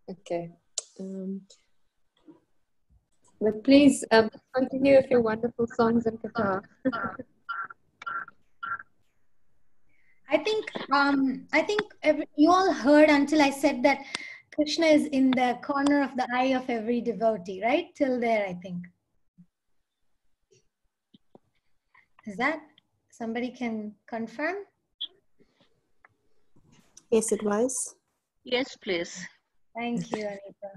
Okay. But please continue with your wonderful songs and katha. I think you all heard until I said that Krishna is in the corner of the eye of every devotee, right? Till there, I think. Is that somebody can confirm? Yes, it was. Yes, please. Thank you, Anita.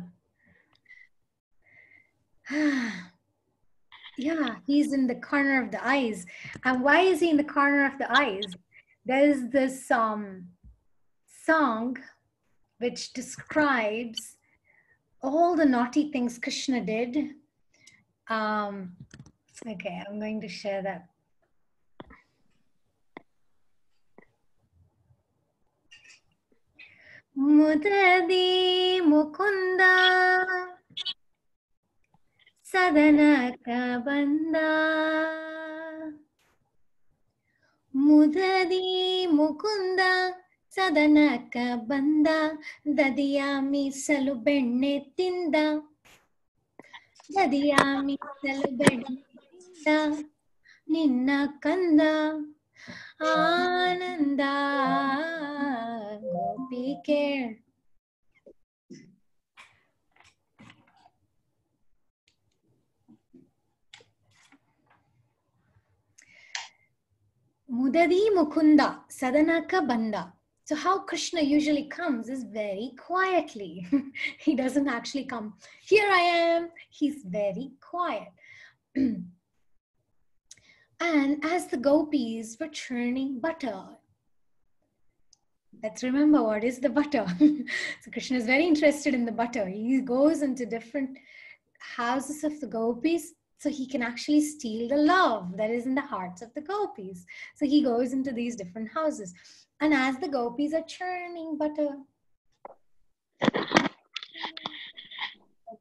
Yeah, he's in the corner of the eyes. And why is he in the corner of the eyes? There's this song which describes all the naughty things Krishna did. Okay, I'm going to share that. Mudadi Mukunda Sadanaka Banda Mudadi Mukunda Sadanaka Banda Dadiyami Salubenne Tinda Dadiyami Salubenne Tinda Ninna Kanda Ananda Gopike. Mudadi Mukunda Sadanaka Banda. So how Krishna usually comes is very quietly. He doesn't actually come, here I am. He's very quiet. And as the gopis were churning butter, let's remember what is the butter. So Krishna is very interested in the butter. He goes into different houses of the gopis so he can actually steal the love that is in the hearts of the gopis. So he goes into these different houses. And as the gopis are churning butter,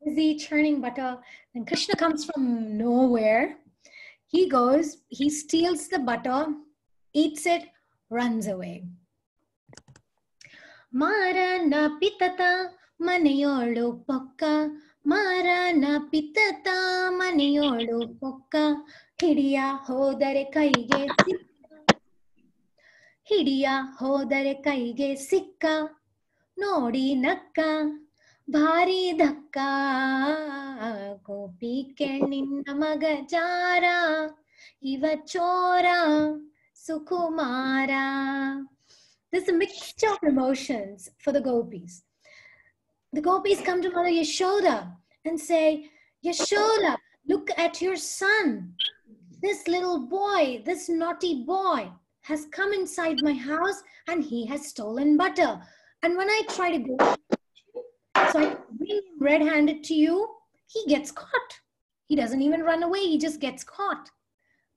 busy churning butter, then Krishna comes from nowhere. He goes, he steals the butter, eats it, runs away. Mara na pitata maneyolu pokka, Mara na pitata maneyolu pokka, Hidiya hodare kaige sikka, Hidiya hodare kaige sikka, Nodi nakka, Bhari dhakka, Gopike ninna maga jara, Iva chora, Sukumara. There's a mixture of emotions for the gopis. The gopis come to Mother Yashoda and say, Yashoda, look at your son. This little boy, this naughty boy has come inside my house and he has stolen butter. And when I try to go, so I bring him red-handed to you, he gets caught. He doesn't even run away, he just gets caught.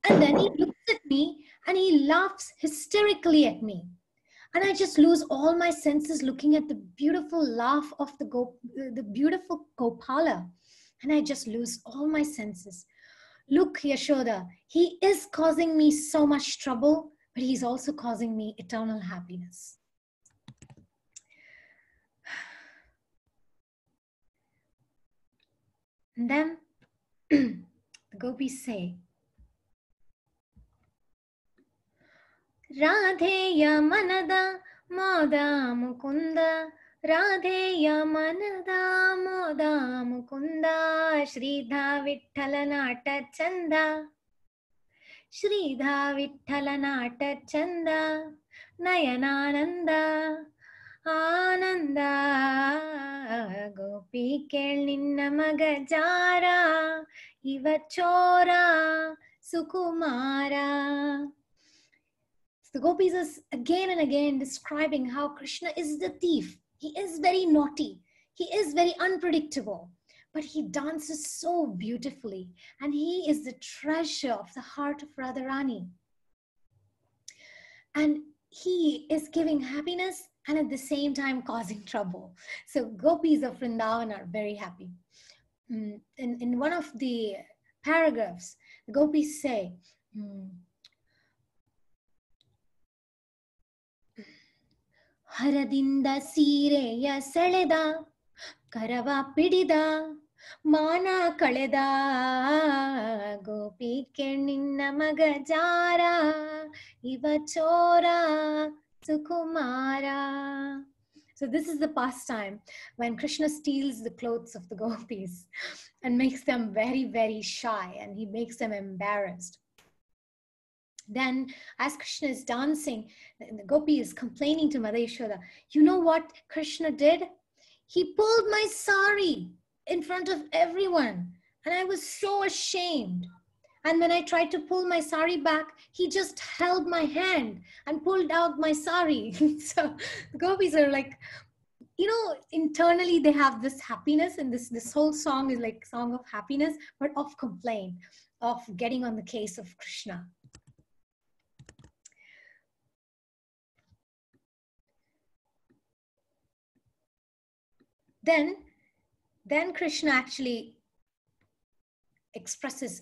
And then he looks at me and he laughs hysterically at me. And I just lose all my senses looking at the beautiful laugh of the beautiful Gopala. And I just lose all my senses. Look, Yashoda, he is causing me so much trouble, but he's also causing me eternal happiness. And then the gopis say, Radheya manada moda mukunda, Radheya manada moda mukunda, Shridha Vithala nata chanda, Shridha Vithala nata chanda, Nayanananda, Ananda, Gopi kel ninna maga jara, Iva chora, Sukumara. The gopis is again and again describing how Krishna is the thief. He is very naughty. He is very unpredictable. But he dances so beautifully. And he is the treasure of the heart of Radharani. And he is giving happiness and at the same time causing trouble. So gopis of Vrindavan are very happy. In one of the paragraphs, the gopis say, ಹರದಿಂದ ಸೀರೆಯ ಸೆಳೆದ ಕರವ ಪಿಡಿದ ಮಾನ ಕಳೆದ ಗೋಪಿಕೆ ನಿನ್ನ ಮಗ ಜಾರ ಇವ ಚೋರ ಸುಕುಮಾರ. So this is the pastime when Krishna steals the clothes of the gopis and makes them very, very shy, and he makes them embarrassed. Then as Krishna is dancing, the gopi is complaining to Mother Yashoda, you know what Krishna did? He pulled my sari in front of everyone, and I was so ashamed. And when I tried to pull my sari back, he just held my hand and pulled out my sari. So the gopis are like, you know, internally they have this happiness, and this whole song is like song of happiness, but of complaint, of getting on the case of Krishna. Then Krishna actually expresses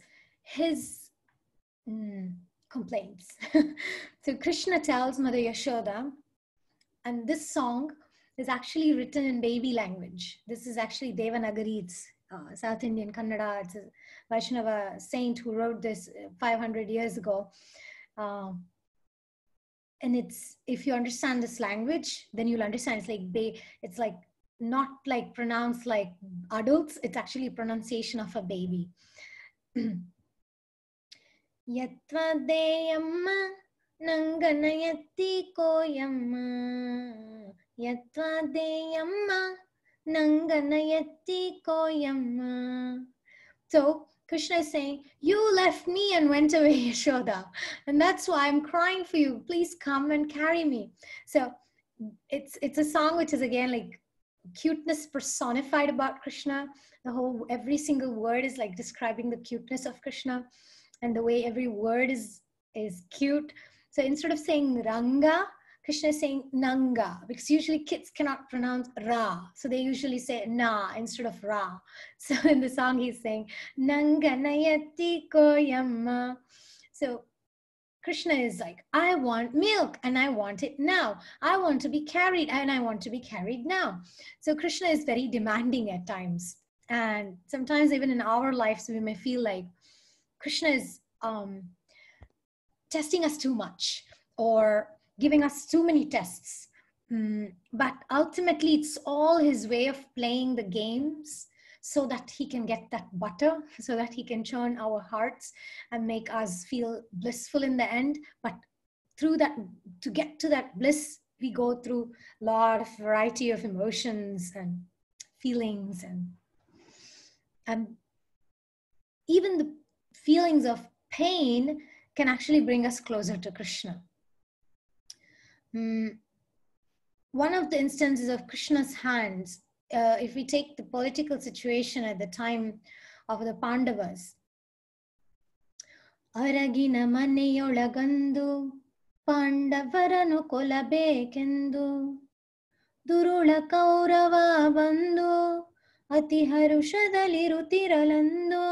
his complaints. So Krishna tells Mother Yashoda, and this song is actually written in baby language. This is actually Devanagari, it's South Indian Kannada. It's a Vaishnava saint who wrote this 500 years ago. And it's, if you understand this language, then you'll understand it's like not like pronounced like adults, it's actually a pronunciation of a baby. Yatvadeyamma nanganayati koyamma Yatvadeyamma nanganayati koyamma. So Krishna is saying, you left me and went away, Yashoda, and that's why I'm crying for you. Please come and carry me. So it's a song which is again like cuteness personified about Krishna. Every single word is like describing the cuteness of Krishna, and the way every word is cute. So instead of saying Ranga, Krishna is saying Nanga, because usually kids cannot pronounce Ra. So they usually say Na instead of Ra. So in the song he's saying Nanga Nayati Koyamma. So Krishna is like, I want milk and I want it now. I want to be carried and I want to be carried now. So Krishna is very demanding at times. And sometimes even in our lives, we may feel like Krishna is testing us too much or giving us too many tests. But ultimately, it's all his way of playing the games so that he can get that butter, so that he can churn our hearts and make us feel blissful in the end. But through that, to get to that bliss, we go through a lot of variety of emotions and feelings, and even the feelings of pain can actually bring us closer to Krishna. One of the instances of Krishna's hands, if we take the political situation at the time of the Pandavas, Aragina maneyolagandu Pandavaranu kolabekendu Durula kaurava bandu Ati harushadalirutiralando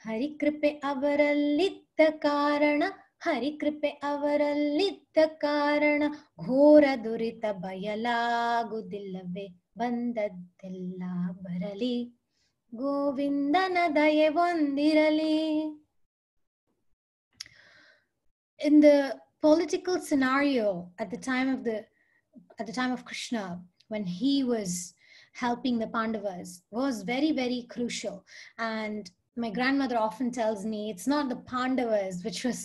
Harikripe avarallitta karana ಹರಿಕೃಪೆ ಅವರಲ್ಲಿದ್ದ ಕಾರಣ ಘೋರ ದುರಿತ ಬಯಲಾಗುವುದಿಲ್ಲವೇ ಬಂದದ್ದೆಲ್ಲ ಬರಲಿ ಗೋವಿಂದನ ದಯೆ ಹೊಂದಿರಲಿ. In the political scenario at the time of Krishna, when he was helping the Pandavas, was very, very crucial. And my grandmother often tells me it's not the Pandavas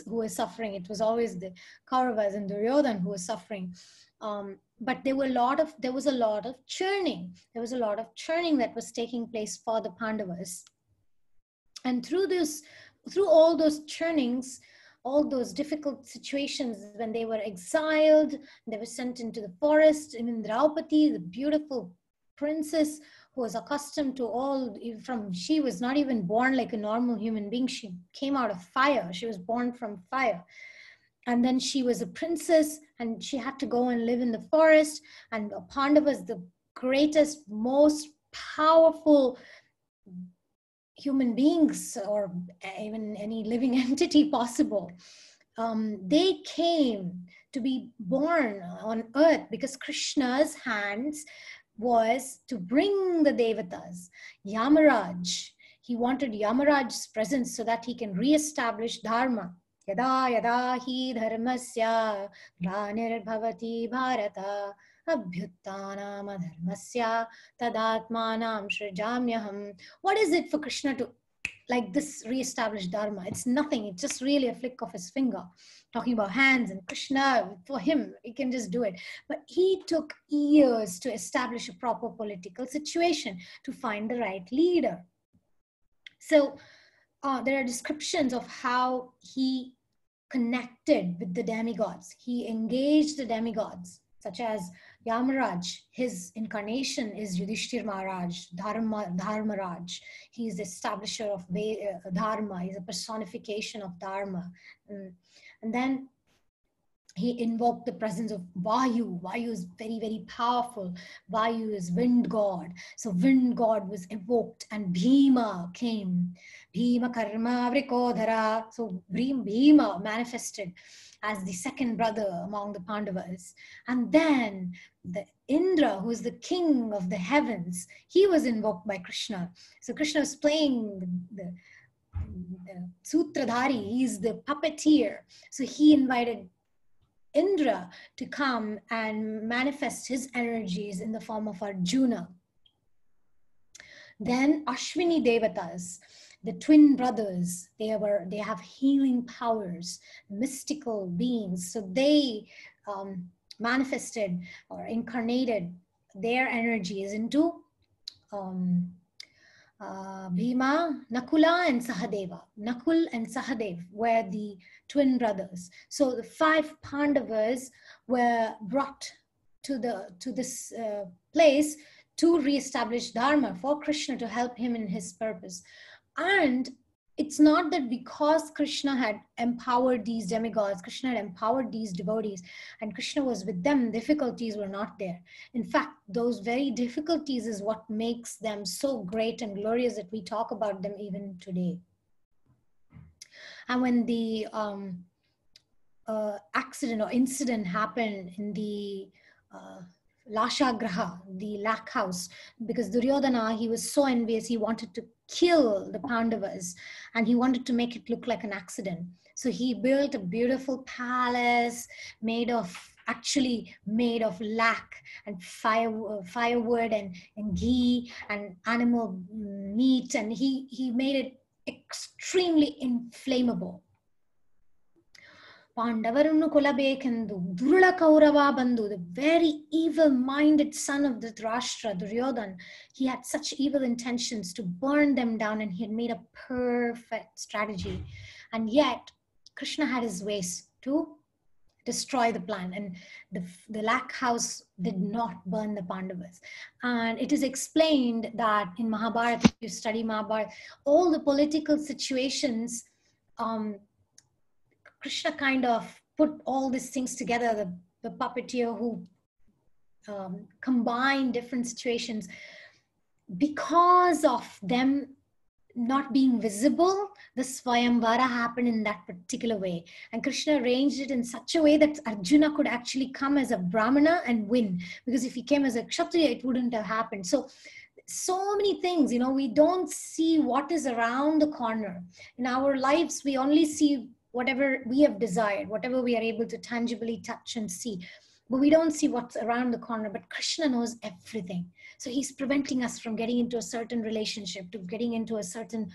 who was suffering, it was always the Kauravas and Duryodhan who was suffering. But there was a lot of churning. There was a lot of churning that was taking place for the Pandavas. And through all those churnings, all those difficult situations, when they were exiled, they were sent into the forest, even Draupadi, the beautiful princess who was accustomed to she was not even born like a normal human being. She came out of fire. She was born from fire. And then she was a princess and she had to go and live in the forest. And Pandavas, the greatest, most powerful human beings or even any living entity possible, they came to be born on earth, because Krishna's hands was to bring the devatas. Yamaraj, he wanted Yamaraj's presence so that he can re-establish dharma. Yada yada hi dharmasya glanir bharata abhyuttanam dharmasya tadatmanam srijamyaham. What is it for Krishna to like this re-establish dharma? It's nothing. It's just really a flick of his finger. Talking about hands and Krishna, for him, he can just do it. But he took years to establish a proper political situation, to find the right leader. So there are descriptions of how he connected with the demigods. He engaged the demigods, such as Yamaraj. His incarnation is Yudhishthir Maharaj, Dharmaraj. He is the establisher of Dharma. He's a personification of Dharma. And then he invoked the presence of Vayu. Vayu is very, very powerful. Vayu is wind god. So wind god was evoked and Bhima came. Bhima karma vrikodhara. So Bhima manifested as the second brother among the Pandavas. And then the Indra, who is the king of the heavens, he was invoked by Krishna. So Krishna was playing the Sutradhari. He's the puppeteer. So he invited Indra to come and manifest his energies in the form of Arjuna. Then Ashwini Devatas, the twin brothers, they have healing powers, mystical beings. So they manifested or incarnated their energies into Bhima, Nakula and Sahadeva. Nakul and Sahadev were the twin brothers. So the 5 Pandavas were brought to this place to re-establish Dharma for Krishna, to help him in his purpose. And it's not that because Krishna had empowered these demigods, Krishna had empowered these devotees, and Krishna was with them, difficulties were not there. In fact, those very difficulties is what makes them so great and glorious that we talk about them even today. And when the accident or incident happened in the Lashagraha, the lac house, because Duryodhana, he was so envious, he wanted to kill the Pandavas and he wanted to make it look like an accident. So he built a beautiful palace made of lac and firewood and ghee and animal meat, and he made it extremely inflammable. Pandavarunu kolabekendu, Durula Kaurava Bandhu, the very evil-minded son of Dhritarashtra, Duryodhan, he had such evil intentions to burn them down, and he had made a perfect strategy. And yet, Krishna had his ways to destroy the plan, and the lac house did not burn the Pandavas. And it is explained that in Mahabharata, if you study Mahabharata, all the political situations, Krishna kind of put all these things together, the puppeteer who combined different situations. Because of them not being visible, the Swayamvara happened in that particular way. And Krishna arranged it in such a way that Arjuna could actually come as a Brahmana and win. Because if he came as a Kshatriya, it wouldn't have happened. So many things, we don't see what is around the corner. In our lives, we only see whatever we have desired, whatever we are able to tangibly touch and see. But we don't see what's around the corner. But Krishna knows everything. So he's preventing us from getting into a certain relationship, to getting into a certain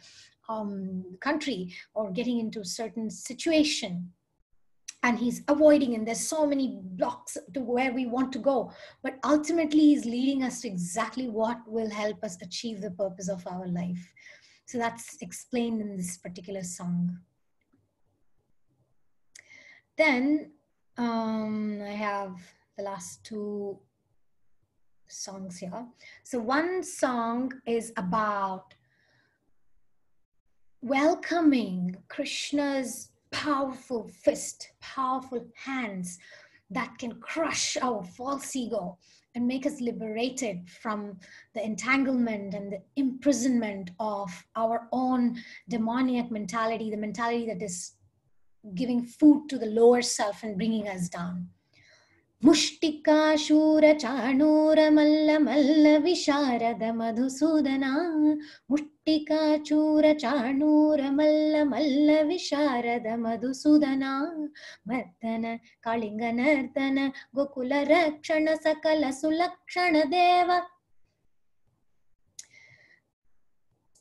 country, or getting into a certain situation. And he's avoiding, and there's so many blocks to where we want to go. But ultimately, he's leading us to exactly what will help us achieve the purpose of our life. So that's explained in this particular song. Then I have the last 2 songs here. So one song is about welcoming Krishna's powerful fist, powerful hands that can crush our false ego and make us liberated from the entanglement and the imprisonment of our own demoniac mentality, the mentality that is giving food to the lower self and bringing us down. Mushtika shura chanura malla malla visharada madhusudana. Mushtika chura chanura malla malla visharada madhusudana. Mardana kalinga nardana gokula rakshana sakala sulakshana deva.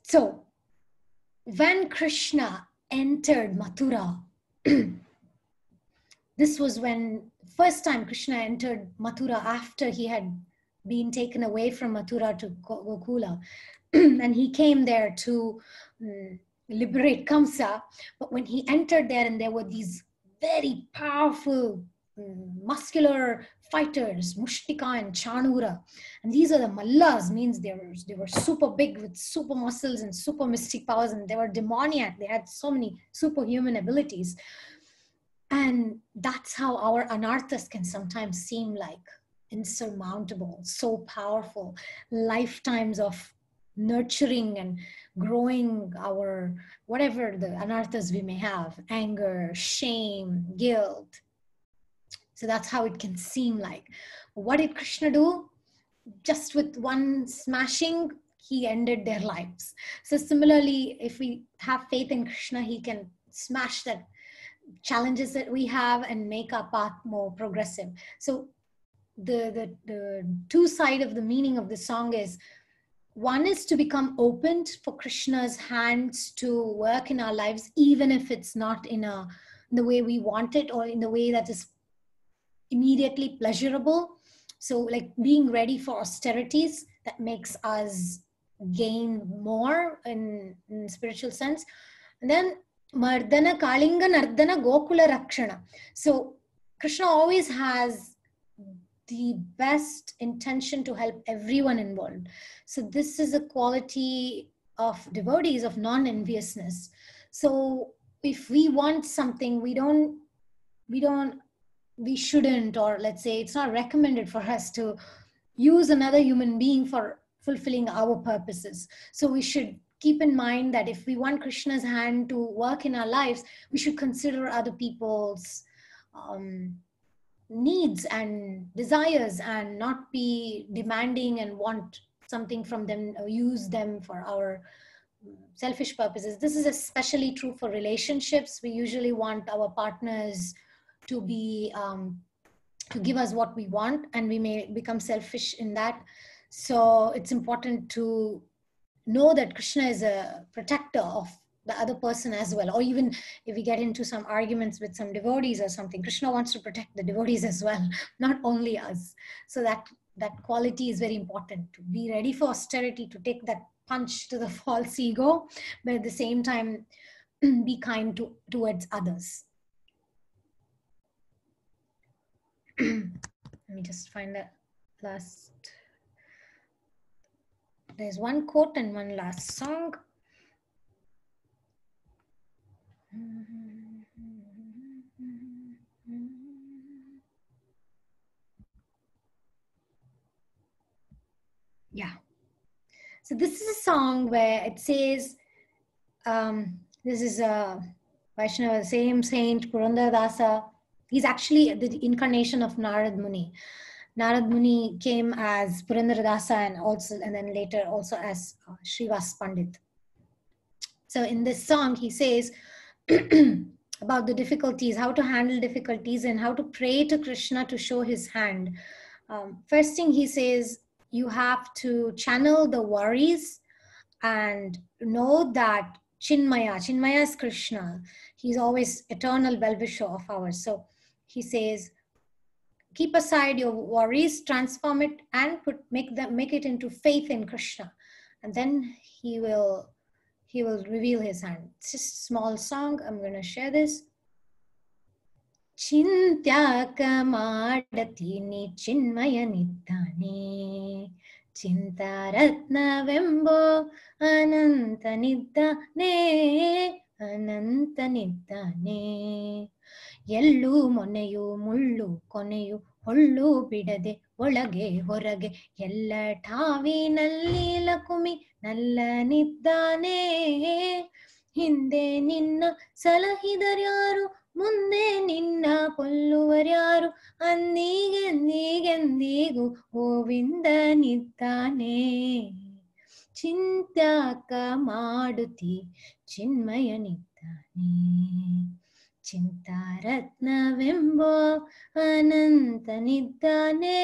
So, when Krishna entered Mathura, this was when first time Krishna entered Mathura after he had been taken away from Mathura to Gokula. And he came there to liberate Kamsa. But when he entered there, and there were these very powerful, muscular fighters, Mushtika and Chanura. And these are the Mallas, means they were super big with super muscles and super mystic powers, and they were demoniac. They had so many superhuman abilities. And that's how our anarthas can sometimes seem like insurmountable, so powerful, lifetimes of nurturing and growing our, whatever the anarthas we may have, anger, shame, guilt. So that's how it can seem like. What did Krishna do? Just with one smashing, he ended their lives. So similarly, if we have faith in Krishna, he can smash that challenges that we have and make our path more progressive. So the two side of the meaning of the song is, one is to become open for Krishna's hands to work in our lives, even if it's not in the way we want it or in the way that is immediately pleasurable. So like being ready for austerities that makes us gain more in spiritual sense. And then Mardana Kalinga Nardana Gokula Rakshana. So Krishna always has the best intention to help everyone involved. So this is a quality of devotees, of non-enviousness. So if we want something, we shouldn't, or let's say it's not recommended for us to use another human being for fulfilling our purposes. So we should keep in mind that if we want Krishna's hand to work in our lives, we should consider other people's needs and desires and not be demanding and want something from them or use them for our selfish purposes. This is especially true for relationships. We usually want our partners to be to give us what we want, and we may become selfish in that. So it's important to know that Krishna is a protector of the other person as well. Or even if we get into some arguments with some devotees or something, Krishna wants to protect the devotees as well, not only us. So that quality is very important, to be ready for austerity, to take that punch to the false ego, but at the same time be kind towards others. Let me just find the last. There's one quote and one last song. Yeah. So this is a song where it says, this is a Vaishnava, same saint, Purandaradasa. He's actually the incarnation of Narad Muni. Narad Muni came as Purandaradasa and then later also as Srivas Pandit. So in this song, he says about the difficulties, how to handle difficulties and how to pray to Krishna to show his hand. First thing he says, you have to channel the worries and know that Chinmaya is Krishna. He's always eternal well-wisher of ours. So he says, keep aside your worries, transform it, and make it into faith in Krishna, and then he will reveal his hand. It's just a small song. I'm going to share this. Chintyaka madatini chinmaya niddhane, Chintaratna vembo ananta niddhane, ananta niddhane. ಎಲ್ಲೂ ಮೊನೆಯು ಮುಳ್ಳು ಕೊನೆಯು ಹೊಳ್ಳು ಬಿಡದೆ ಒಳಗೆ ಹೊರಗೆ ಎಲ್ಲ ಠಾವಿನಲ್ಲಿ ಲಕುಮಿ ನಲ್ಲನಿದ್ದಾನೆ. ಹಿಂದೆ ನಿನ್ನ ಸಲಹಿದರ್ಯಾರು ಮುಂದೆ ನಿನ್ನ ಕೊಲ್ಲುವರ್ಯಾರು ಅಂದಿಗೆಂದಿಗೆಂದಿಗೂ ಗೋವಿಂದನಿದ್ದಾನೆ ಚಿಂತ್ಯಾಕ ಮಾಡುತ್ತಿ ಚಿನ್ಮಯನಿದ್ದಾನೆ ಚಿಂತಾರತ್ನವೆಂಬೋ ಅನಂತನಿದ್ದಾನೆ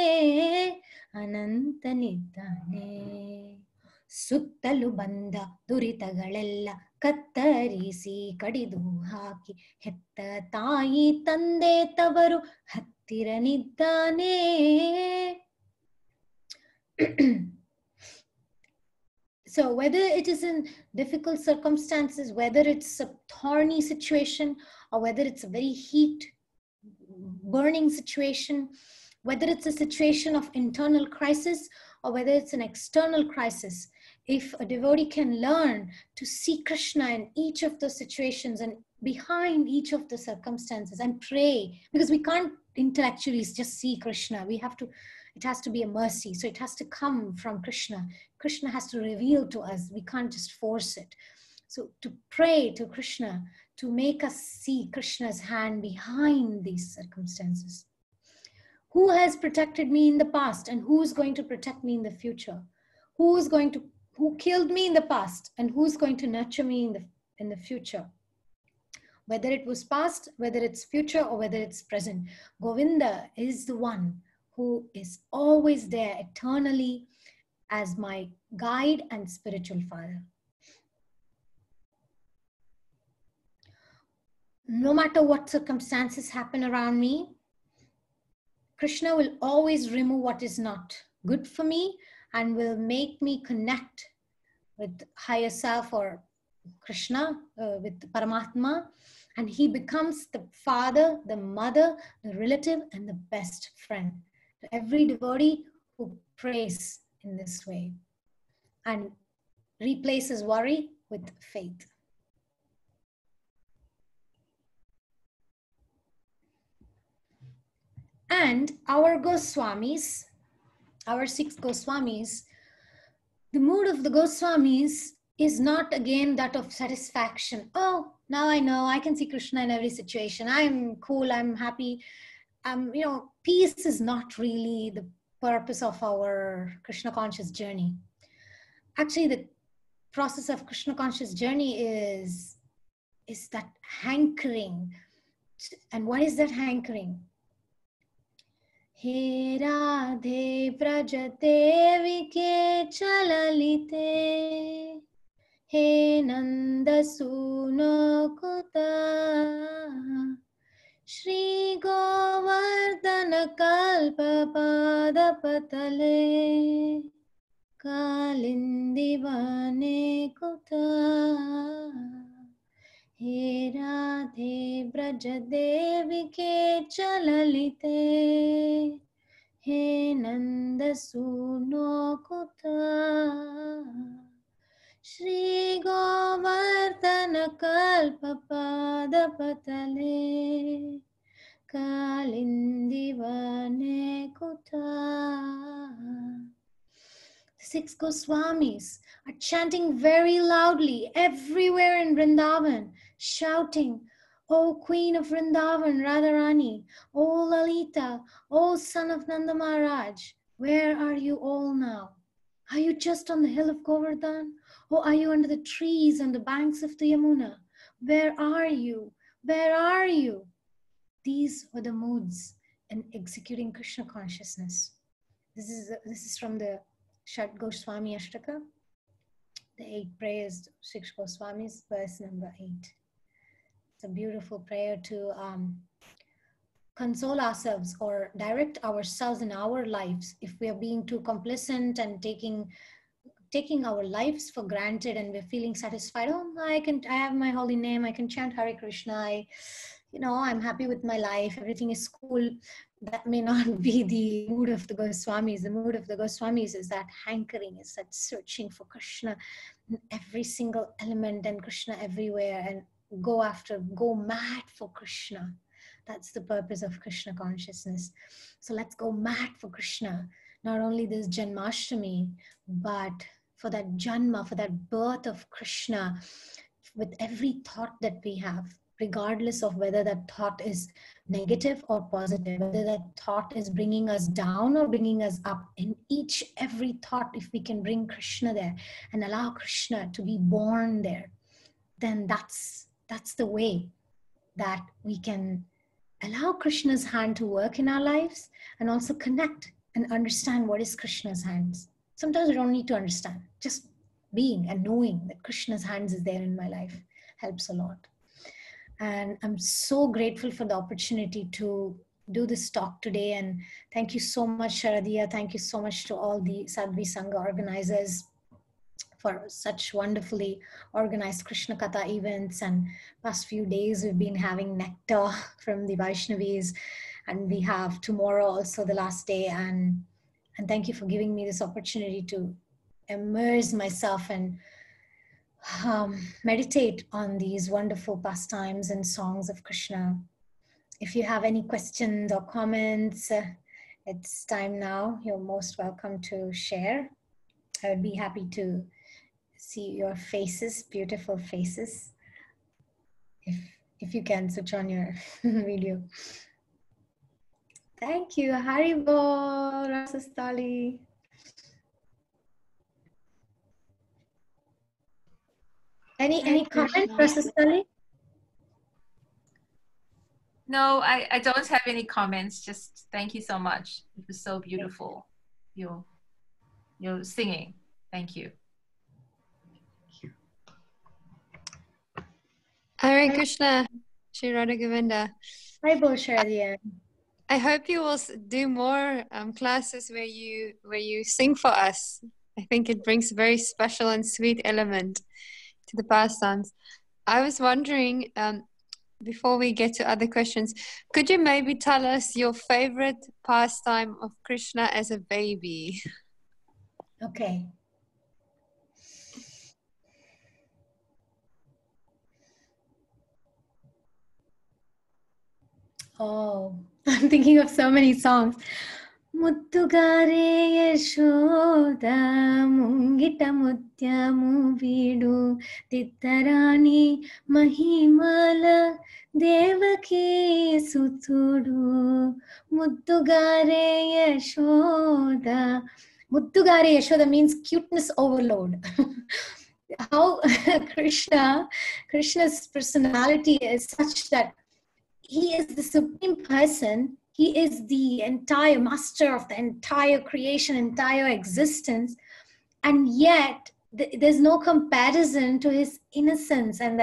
ಅನಂತನಿದ್ದಾನೆ ಸುತ್ತಲೂ ಬಂದ ದುರಿತಗಳೆಲ್ಲ ಕತ್ತರಿಸಿ ಕಡಿದು ಹಾಕಿ ಹೆತ್ತ ತಾಯಿ ತಂದೆ ತವರು ಹತ್ತಿರನಿದ್ದಾನೆ So whether it is in difficult circumstances, whether it's a thorny situation, or whether it's a very burning situation, whether it's a situation of internal crisis, or whether it's an external crisis, if a devotee can learn to see Krishna in each of those situations and behind each of the circumstances and pray, because we can't intellectually just see Krishna. It has to be a mercy. So it has to come from Krishna. Krishna has to reveal to us. We can't just force it. So to pray to Krishna, to make us see Krishna's hand behind these circumstances. Who has protected me in the past and who is going to protect me in the future? Who killed me in the past and who's going to nurture me in the future? Whether it was past, whether it's future, or whether it's present, Govinda is the one who is always there eternally as my guide and spiritual father. No matter what circumstances happen around me, Krishna will always remove what is not good for me and will make me connect with higher self or Krishna, with Paramatma, and he becomes the father, the mother, the relative, and the best friend to every devotee who prays in this way and replaces worry with faith. And our Goswamis, our 6 Goswamis, the mood of the Goswamis is not again that of satisfaction. Oh, now I know, I can see Krishna in every situation. I'm cool, I'm happy. Peace is not really the purpose of our Krishna conscious journey. Actually, the process of Krishna conscious journey is that hankering. And what is that hankering? He Radhe Prajate Vike Chalalite He Nanda Suno Kuta Shri Govardhana Kalpa Padapatale Kalindivane Kuta He Radhe Brajadevi Ke Chalalite He Nanda Suno Kuta Shri Govardhana Kalpa Padapatale Kalindivane Kuta. The 6 Goswamis are chanting very loudly everywhere in Vrindavan, shouting, "O Queen of Vrindavan, Radharani, O Lalita, O son of Nanda Maharaj, where are you all now? Are you just on the hill of Govardhan? Or are you under the trees on the banks of the Yamuna? Where are you? Where are you?" These were the moods in executing Krishna consciousness. This is from the Shat Goswami Ashtaka, the 8 prayers, 6 Goswamis, verse number 8. It's a beautiful prayer to console ourselves or direct ourselves in our lives if we are being too complacent and taking our lives for granted and we're feeling satisfied. Oh, I have my holy name, I can chant Hare Krishna, I'm happy with my life, everything is cool. That may not be the mood of the Goswamis. The mood of the Goswamis is that hankering, is that searching for Krishna in every single element and Krishna everywhere, and go mad for Krishna. That's the purpose of Krishna consciousness. So let's go mad for Krishna. Not only this Janmashtami, but for that Janma, for that birth of Krishna, with every thought that we have. regardless of whether that thought is negative or positive, whether that thought is bringing us down or bringing us up. In every thought, if we can bring Krishna there and allow Krishna to be born there, then that's the way that we can allow Krishna's hand to work in our lives and also connect and understand what is Krishna's hands. Sometimes we don't need to understand. Just being and knowing that Krishna's hands is there in my life helps a lot. And I'm so grateful for the opportunity to do this talk today. And thank you so much, Sharadia. Thank you so much to all the Sadhvi Sangha organizers for such wonderfully organized Krishna Katha events. And past few days, we've been having nectar from the Vaishnavis. And we have tomorrow also the last day. And thank you for giving me this opportunity to immerse myself and meditate on these wonderful pastimes and songs of Krishna. If you have any questions or comments, it's time now. You're most welcome to share. I would be happy to see your faces, beautiful faces. If you can switch on your video. Thank you. Haribo, Rasastali. Any comments, Rasastali? No, I don't have any comments. Just thank you so much. It was so beautiful. Your singing. Thank you. Hare Krishna, Shri Radha Govinda. Hi, Sharadia. I hope you will do more classes where you sing for us. I think it brings a very special and sweet element to the pastimes. I was wondering, before we get to other questions, could you maybe tell us your favorite pastime of Krishna as a baby? Okay. Oh, I'm thinking of so many songs. Muttugare Yashoda Mungita Mutyamu Vidu Tittarani Mahimala Devaki Sutudu Muttugare Yashoda. Muttugare Yashoda means cuteness overload. How Krishna's personality is such that he is the supreme person. He is the entire master of the entire creation, entire existence. And yet there's no comparison to his innocence and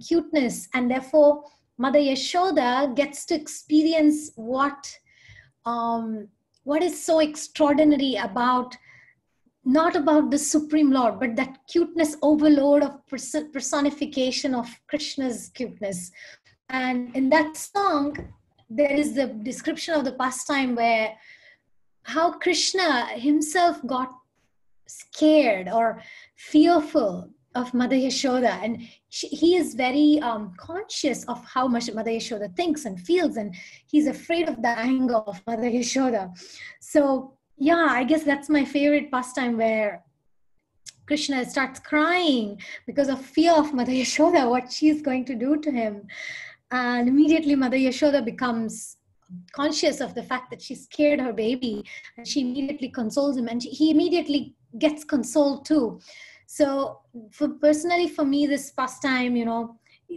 cuteness. And therefore, Mother Yashoda gets to experience what is so extraordinary about, not about the Supreme Lord, but that cuteness overload of personification of Krishna's cuteness. And in that song, there is the description of the pastime where how Krishna himself got scared or fearful of Mother Yashoda. And he is very conscious of how much Mother Yashoda thinks and feels. And he's afraid of the anger of Mother Yashoda. So yeah, I guess that's my favorite pastime, where Krishna starts crying because of fear of Mother Yashoda, what she's going to do to him. And immediately Mother Yashoda becomes conscious of the fact that she scared her baby, and she immediately consoles him, and he immediately gets consoled too. So personally for me, this pastime,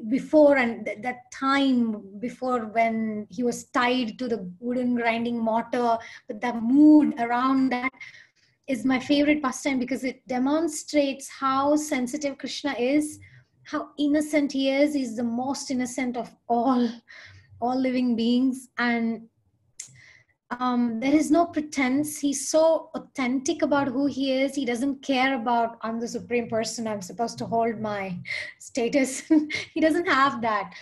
before, and that time before when he was tied to the wooden grinding mortar, but the mood around that is my favorite pastime, because it demonstrates how sensitive Krishna is, how innocent he is. He's the most innocent of all living beings. And there is no pretense. He's so authentic about who he is. He doesn't care about, I'm the supreme person, I'm supposed to hold my status. He doesn't have that.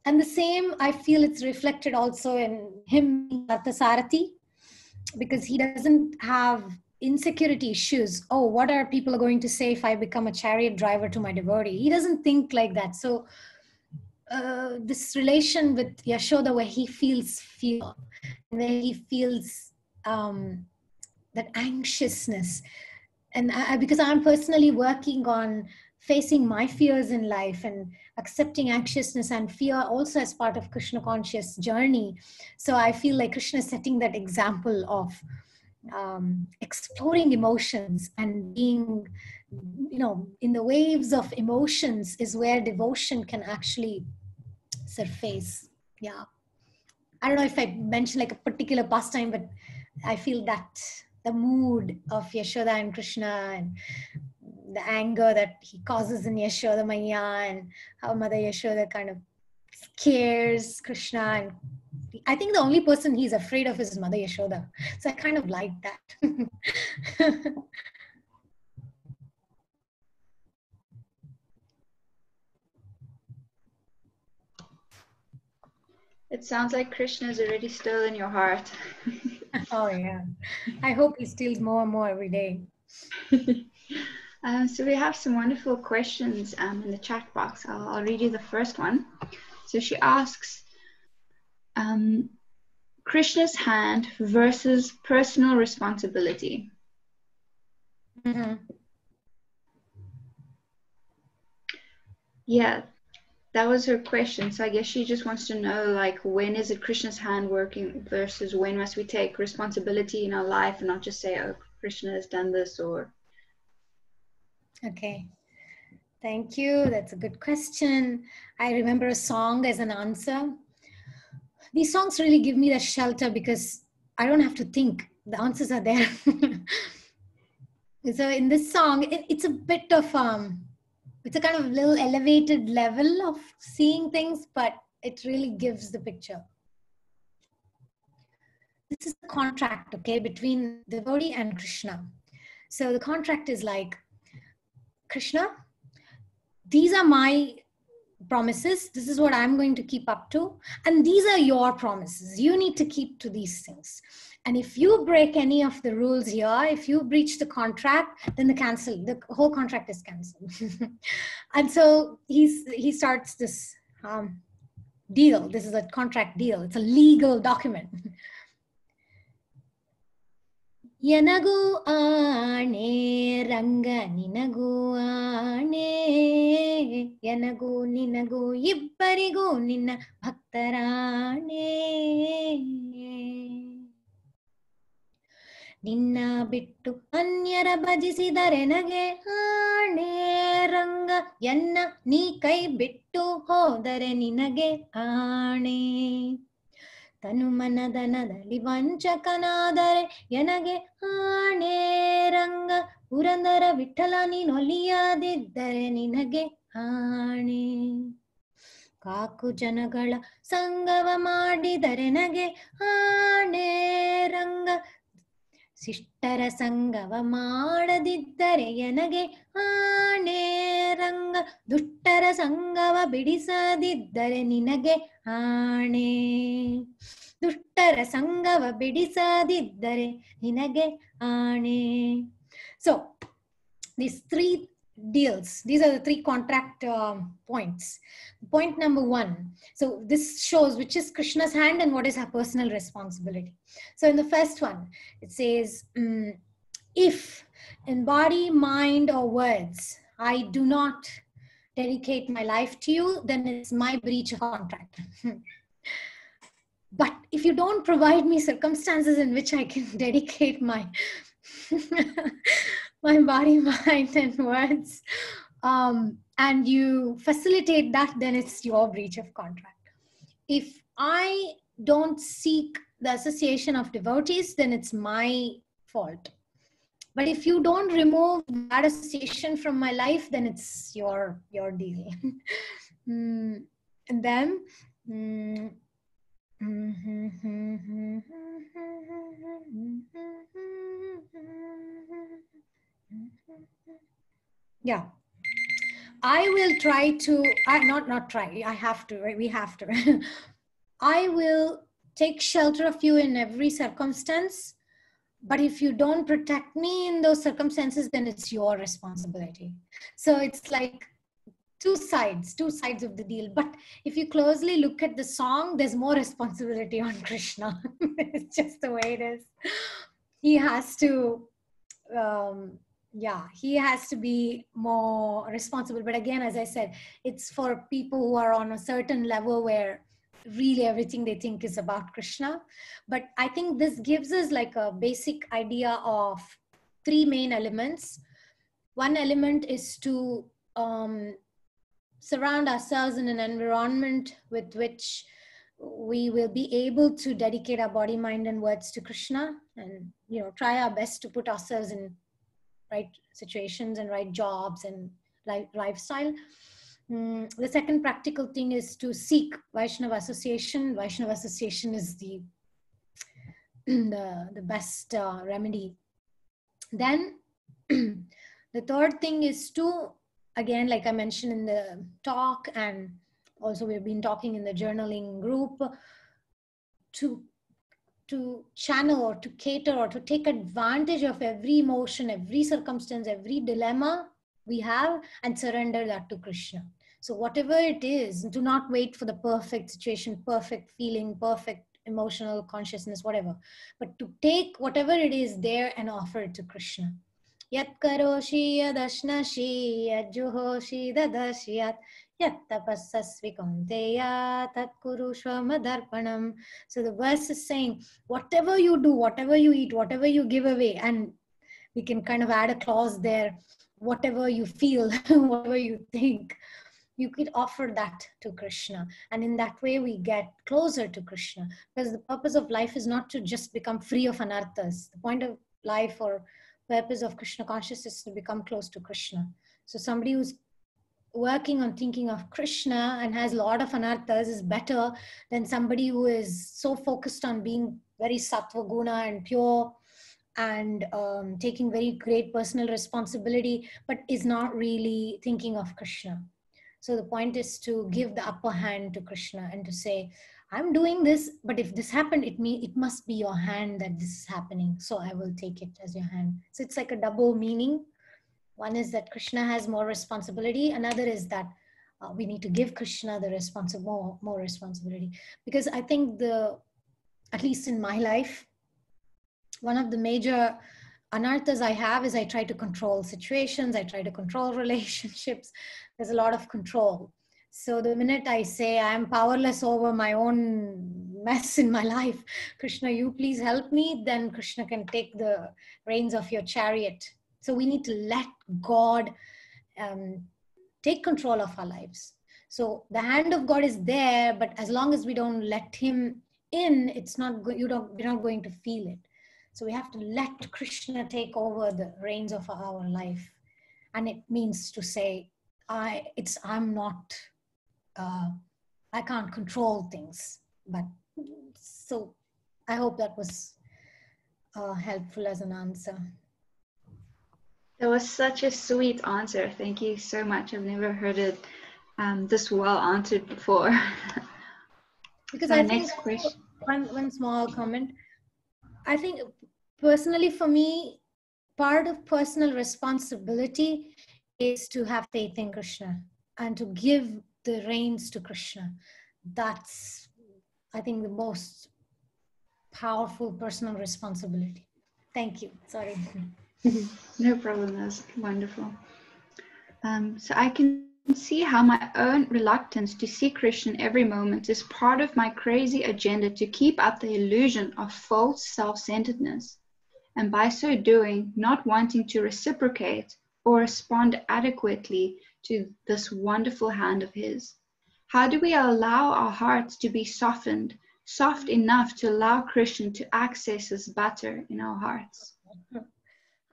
And the same, I feel it's reflected also in him being Sarthi, because he doesn't have insecurity issues. Oh, what are people going to say if I become a chariot driver to my devotee? He doesn't think like that. So this relation with Yashoda, where he feels fear, where he feels that anxiousness. And because I'm personally working on facing my fears in life and accepting anxiousness and fear also as part of Krishna conscious journey. So I feel like Krishna is setting that example of exploring emotions and being, in the waves of emotions is where devotion can actually surface. Yeah. I don't know if I mentioned like a particular pastime, but I feel that the mood of Yashoda and Krishna and the anger that he causes in Yashoda Maya and how Mother Yashoda kind of scares Krishna. And I think the only person he's afraid of is Mother Yashoda. So I kind of like that. It sounds like Krishna is already still in your heart. Oh, yeah. I hope he steals more and more every day. So we have some wonderful questions in the chat box. I'll read you the first one. So she asks, Krishna's hand versus personal responsibility. Mm-hmm. Yeah, that was her question. So I guess she just wants to know, like, when is it Krishna's hand working versus when must we take responsibility in our life and not just say, oh, Krishna has done this or... Okay. Thank you. That's a good question. I remember a song as an answer. These songs really give me the shelter because I don't have to think. The answers are there. So in this song, it's a bit of it's a kind of little elevated level of seeing things, but it really gives the picture. This is a contract, okay, between the devotee and Krishna. So the contract is like, Krishna, these are my promises. This is what I'm going to keep up to. And these are your promises. You need to keep to these things. And if you break any of the rules here, if you breach the contract, then the whole contract is cancelled. And so he starts this deal. This is a contract deal. It's a legal document. Yanagu aane ranga ninagu aane yanagu ninagu ibbarigu ninna bhaktarane ninna bittu anyara bhajisidare nage aane ranga yanna nee kai bittu hodare ninage aane ತನು ಮನದನದಲ್ಲಿ ವಂಚಕನಾದರೆ ಎನಗೆ ಆಣೆ ರಂಗ ಪುರಂದರ ವಿಠಲ ನೀನೊಲಿಯದಿದ್ದರೆ ನಿನಗೆ ಆಣೆ cock ಜನಗಳ ಸಂಗವ ಮಾಡಿದರೆ ನಗೆ ಆಣೆ ರಂಗ ಶಿಷ್ಟರ ಸಂಗವ ಮಾಡದಿದ್ದರೆ ಎನಗೆ ಆಣೆ ರಂಗ ದುಷ್ಟರ ಸಂಗವ ಬಿಡಿಸದಿದ್ದರೆ ನಿನಗೆ ಆಣೆ ದುಷ್ಟರ ಸಂಗವ ಬಿಡಿಸದಿದ್ದರೆ ನಿನಗೆ ಆಣೆ. So these three deals, these are the three contract points. Point number one, so this shows which is Krishna's hand and what is her personal responsibility. So in the first one it says, if in body, mind or words I do not dedicate my life to you, then it's my breach of contract. But if you don't provide me circumstances in which I can dedicate my my body, mind and words, and you facilitate that, then it's your breach of contract. If I don't seek the association of devotees, then it's my fault. But if you don't remove that association from my life, then it's your deal. And then yeah, I will try to, not try, I have to, right? We have to. I will take shelter of you in every circumstance, but if you don't protect me in those circumstances, then it's your responsibility. So it's like two sides of the deal. But if you closely look at the song, there's more responsibility on Krishna. It's just the way it is. He has to Yeah, he has to be more responsible. But again, as I said, it's for people who are on a certain level where really everything they think is about Krishna. But I think this gives us like a basic idea of three main elements. One element is to surround ourselves in an environment with which we will be able to dedicate our body, mind, and words to Krishna, and try our best to put ourselves in right situations and right jobs and lifestyle. The second practical thing is to seek Vaishnava association. Vaishnava association is the best remedy. Then the third thing is to, again, like I mentioned in the talk, and also we've been talking in the journaling group, to channel or to cater or to take advantage of every emotion, every circumstance, every dilemma we have, and surrender that to Krishna. So whatever it is, do not wait for the perfect situation, perfect feeling, perfect emotional consciousness, whatever, but to take whatever it is there and offer it to Krishna. Yat karoshi yadashnashi yadjuhoshi dadashyat yat tapassasvi kaunteya tat kurushva madarpanam. So the verse is saying, whatever you do, whatever you eat, whatever you give away, and we can kind of add a clause there, whatever you feel, whatever you think, you could offer that to Krishna. And in that way, we get closer to Krishna. Because the purpose of life is not to just become free of anarthas. The point of life or purpose of Krishna consciousness is to become close to Krishna. So somebody who's working on thinking of Krishna and has a lot of anarthas is better than somebody who is so focused on being very sattva guna and pure and taking very great personal responsibility, but is not really thinking of Krishna. So the point is to give the upper hand to Krishna and to say, I'm doing this, but if this happened, it must be your hand that this is happening. So I will take it as your hand. So it's like a double meaning. One is that Krishna has more responsibility. Another is that we need to give Krishna the more responsibility. Because I think at least in my life, one of the major anarthas I have is I try to control situations. I try to control relationships. There's a lot of control. So the minute I say I'm powerless over my own mess in my life, Krishna, you please help me, then Krishna can take the reins of your chariot. So we need to let God take control of our lives. So the hand of God is there, but as long as we don't let him in, we're not going to feel it. So we have to let Krishna take over the reins of our life. And it means to say, I can't control things. But so I hope that was helpful as an answer. That was such a sweet answer. Thank you so much. I've never heard it this well answered before. Because So I think next question. One small comment. I think personally for me, part of personal responsibility is to have faith in Krishna and to give the reins to Krishna. That's, I think, the most powerful personal responsibility. Thank you. Sorry. No problem. That's wonderful. So I can see how my own reluctance to see Krishna every moment is part of my crazy agenda to keep up the illusion of false self-centeredness, and by so doing, not wanting to reciprocate or respond adequately to this wonderful hand of his. How do we allow our hearts to be softened, soft enough to allow Krishna to access his butter in our hearts?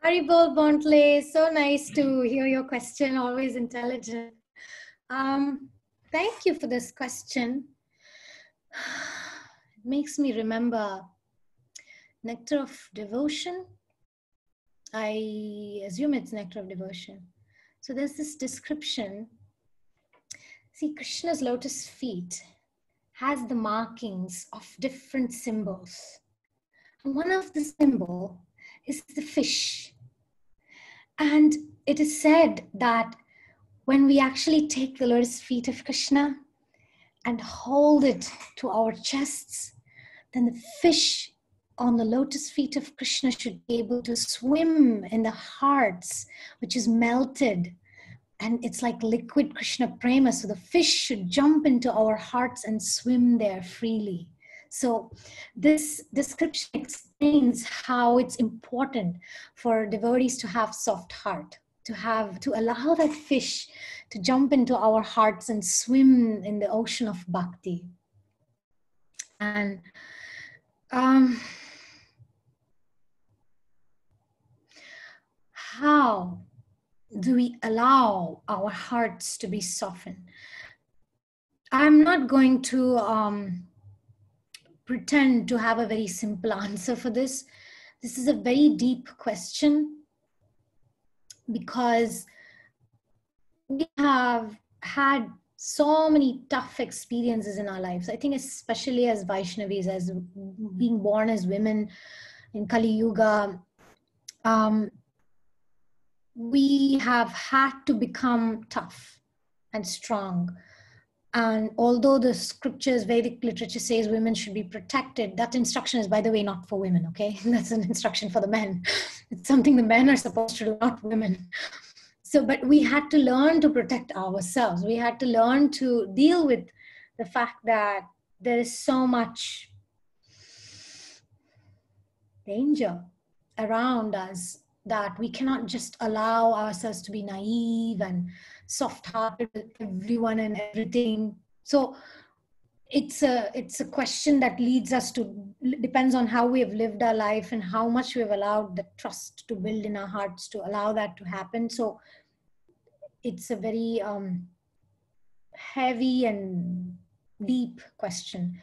Haribol Bontle, so nice to hear your question, always intelligent. Thank you for this question. It makes me remember Nectar of Devotion. I assume it's Nectar of Devotion. So there's this description. See, Krishna's lotus feet has the markings of different symbols. And one of the symbol is the fish. And it is said that when we actually take the lotus feet of Krishna and hold it to our chests, then the fish on the lotus feet of Krishna should be able to swim in the hearts, which is melted. And it's like liquid Krishna prema. So the fish should jump into our hearts and swim there freely. So this description explains how it's important for devotees to have soft heart, to allow that fish to jump into our hearts and swim in the ocean of bhakti. And how do we allow our hearts to be softened? I'm not going to pretend to have a very simple answer for this. This is a very deep question because we have had so many tough experiences in our lives. I think especially as Vaishnavis, as being born as women in Kali Yuga, we have had to become tough and strong. And although the scriptures, Vedic literature says women should be protected, that instruction is, by the way, not for women, okay? That's an instruction for the men. It's something the men are supposed to do, not women. So, but we had to learn to protect ourselves. We had to learn to deal with the fact that there is so much danger around us that we cannot just allow ourselves to be naive and soft-hearted with everyone and everything. So it's a question that leads us to, depends on how we have lived our life and how much we have allowed the trust to build in our hearts to allow that to happen. So it's a very heavy and deep question.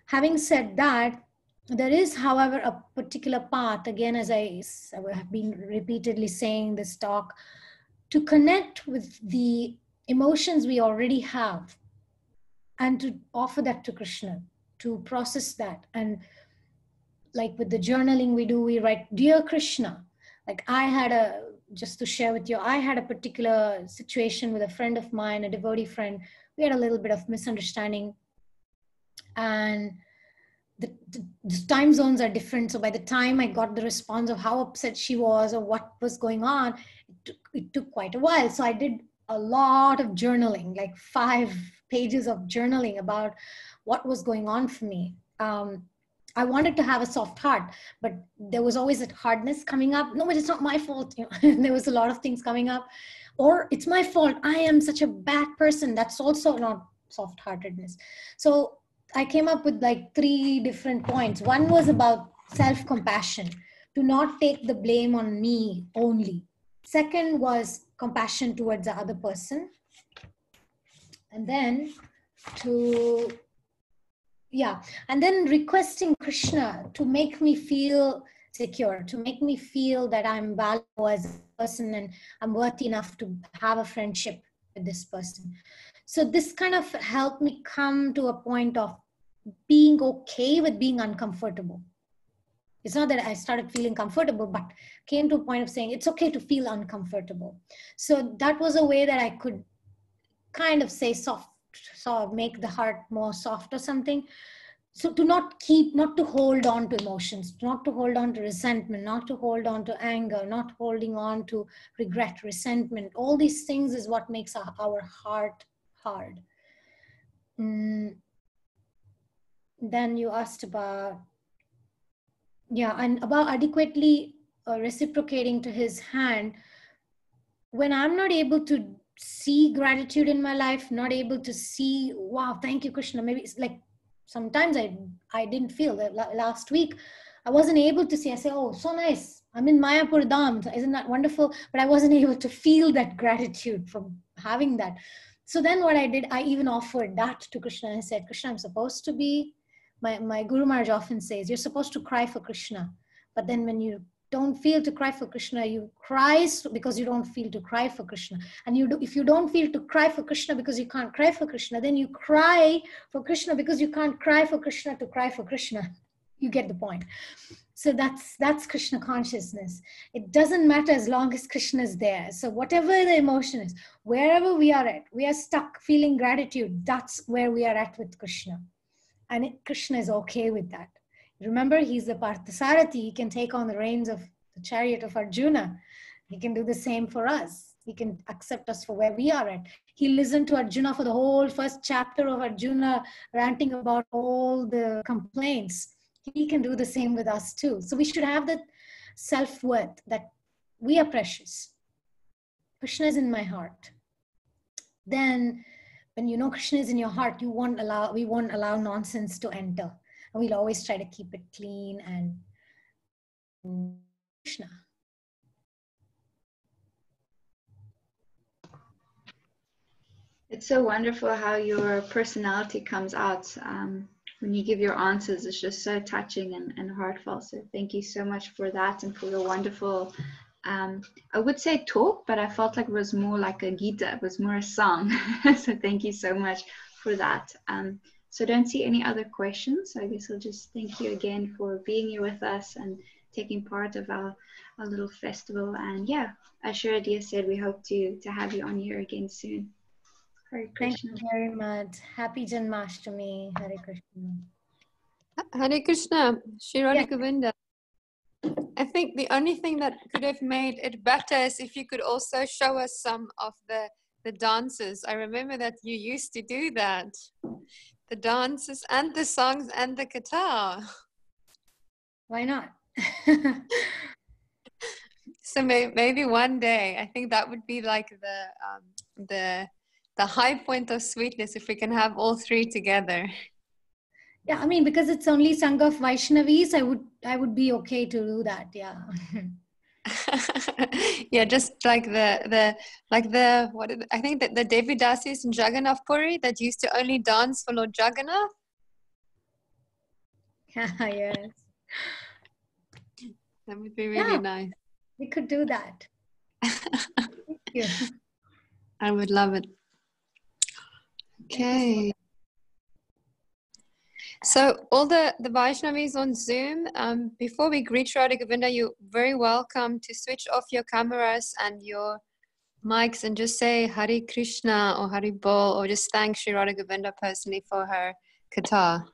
Having said that, there is, however, a particular path, again, as I have been repeatedly saying this talk, to connect with the emotions we already have and to offer that to Krishna, to process that. And like with the journaling we do, we write, Dear Krishna. Like just to share with you, I had a particular situation with a friend of mine, a devotee friend. We had a little bit of misunderstanding. And the time zones are different. So by the time I got the response of how upset she was or what was going on, it took quite a while. So I did a lot of journaling, like 5 pages of journaling about what was going on for me. I wanted to have a soft heart, but there was always a hardness coming up. No, but it's not my fault. You know? There was a lot of things coming up. Or it's my fault. I am such a bad person. That's also not soft-heartedness. So I came up with like 3 different points. One was about self-compassion, to not take the blame on me only. Second was compassion towards the other person. And then and then requesting Krishna to make me feel secure, to make me feel that I'm valuable as a person and I'm worthy enough to have a friendship with this person. So this kind of helped me come to a point of being okay with being uncomfortable. It's not that I started feeling comfortable, but came to a point of saying it's okay to feel uncomfortable. So that was a way that I could kind of say make the heart more soft or something. So to not to hold on to emotions, not to hold on to resentment, not to hold on to anger, not holding on to regret, resentment. All these things is what makes our heart hard. Then you asked about, and about adequately reciprocating to his hand. When I'm not able to see gratitude in my life, not able to see, wow, thank you, Krishna. Maybe it's like, sometimes I didn't feel that. Last week, I wasn't able to see. I say, oh, so nice. I'm in Mayapur Dham. Isn't that wonderful? But I wasn't able to feel that gratitude from having that. So then what I did, I even offered that to Krishna. I said, Krishna, I'm supposed to be, my Guru Maharaj often says, you're supposed to cry for Krishna. But then when you don't feel to cry for Krishna, you cry because you don't feel to cry for Krishna. And if you don't feel to cry for Krishna because you can't cry for Krishna, then you cry for Krishna because you can't cry for Krishna to cry for Krishna. You get the point. So that's Krishna consciousness. It doesn't matter as long as Krishna is there. So whatever the emotion is, wherever we are at, we are stuck feeling gratitude. That's where we are at with Krishna. And Krishna is okay with that. Remember, he's the Parthasarathi. He can take on the reins of the chariot of Arjuna. He can do the same for us. He can accept us for where we are at. He listened to Arjuna for the whole first chapter of Arjuna ranting about all the complaints. He can do the same with us too. So we should have that self-worth that we are precious. Krishna is in my heart. Then when you know Krishna is in your heart, we won't allow nonsense to enter. And we'll always try to keep it clean and Krishna. It's so wonderful how your personality comes out when you give your answers. It's just so touching and heartfelt. So thank you so much for that and for your wonderful, I would say talk, but I felt like it was more like a gita. It was more a song. So thank you so much for that. So don't see any other questions. So I guess I'll just thank you again for being here with us and taking part of our little festival. And yeah, as Sharadia said, we hope to have you on here again soon. Hare Krishna. Thank you very much. Happy Janmashtami. Hare Krishna. Hare Krishna, Shri Radha Yes. Govinda. I think the only thing that could have made it better is if you could also show us some of the dances. I remember that you used to do that. The dances and the songs and the guitar. Why not? So maybe one day, I think that would be like the high point of sweetness if we can have all three together. Yeah, I mean, because it's only Sangha of Vaishnavis, I would be okay to do that. Yeah. Yeah, just like I think that the Devi Dasis in Jagannath Puri that used to only dance for Lord Jagannath. Yes. That would be really nice. We could do that. Thank you. I would love it. Okay. So all the Vaishnavis on Zoom, before we greet Radha Govinda, you're very welcome to switch off your cameras and your mics and just say Hare Krishna or Hare Bol or just thank Shri Radha Govinda personally for her guitar.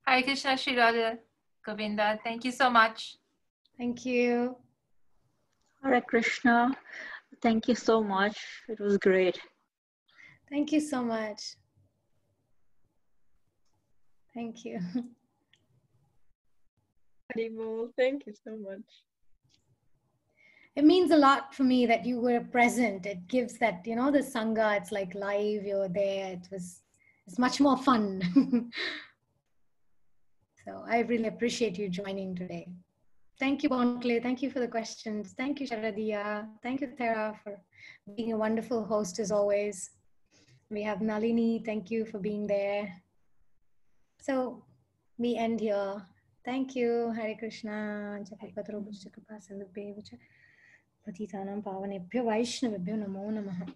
Hare Krishna, Shri Radha Govinda. Thank you so much. Thank you. Hare Krishna. Thank you so much. It was great. Thank you so much. Thank you. Haribol, thank you so much. It means a lot for me that you were present. It gives that, you know, the Sangha, it's like live, you're there. It's much more fun. So I really appreciate you joining today. Thank you, Boncle. Thank you for the questions. Thank you, Sharadia. Thank you, Tara, for being a wonderful host as always. We have Nalini. Thank you for being there. So we end here. Thank you. Hare Krishna. Patitanam pavanebhyo Vaishnavebhyo namo namaha.